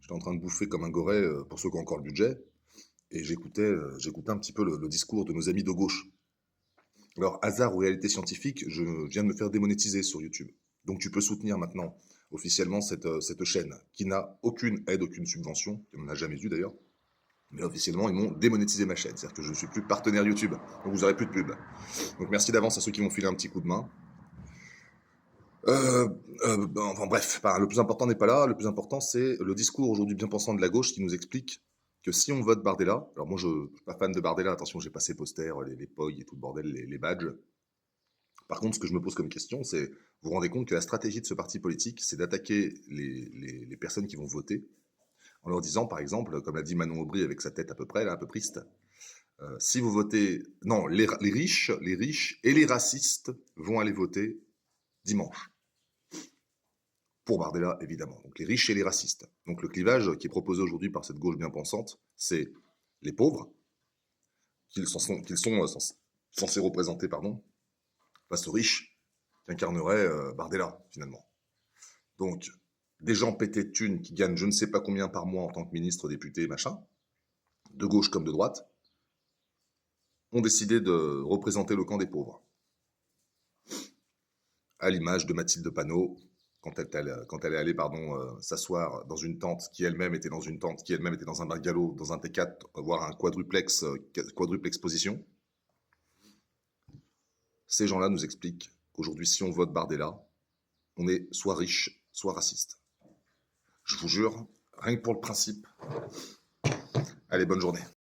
J'étais en train de bouffer comme un goret, pour ceux qui ont encore le budget, et j'écoutais un petit peu le discours de nos amis de gauche. Alors, hasard ou réalité scientifique, je viens de me faire démonétiser sur YouTube. Donc tu peux soutenir maintenant officiellement cette chaîne, qui n'a aucune aide, aucune subvention, qui n'en a jamais eu d'ailleurs. Mais officiellement, ils m'ont démonétisé ma chaîne, c'est-à-dire que je ne suis plus partenaire YouTube, donc vous n'aurez plus de pub. Donc merci d'avance à ceux qui m'ont filé un petit coup de main. Enfin bref, le plus important n'est pas là, le plus important c'est le discours aujourd'hui bien pensant de la gauche qui nous explique que si on vote Bardella, alors moi je ne suis pas fan de Bardella, attention j'ai pas ses posters, les POI et tout le bordel, les badges. Par contre ce que je me pose comme question c'est, vous vous rendez compte que la stratégie de ce parti politique c'est d'attaquer les personnes qui vont voter, en leur disant par exemple, comme l'a dit Manon Aubry avec sa tête à peu près, là, un peu triste, si vous votez, non, les riches et les racistes vont aller voter dimanche. Pour Bardella, évidemment. Donc les riches et les racistes. Donc le clivage qui est proposé aujourd'hui par cette gauche bien pensante, c'est les pauvres, qu'ils sont censés représenter, pardon, face aux riches, qui incarneraient Bardella, finalement. Donc, des gens pétés de thunes qui gagnent je ne sais pas combien par mois en tant que ministre, député, machin, de gauche comme de droite, ont décidé de représenter le camp des pauvres. À l'image de Mathilde Panot, quand elle est allée s'asseoir dans une tente qui elle-même était dans une tente, qui elle-même était dans un bungalow, dans un T4, voire un quadruplex position. Ces gens-là nous expliquent qu'aujourd'hui, si on vote Bardella, on est soit riche, soit raciste. Je vous jure, rien que pour le principe. Allez, bonne journée.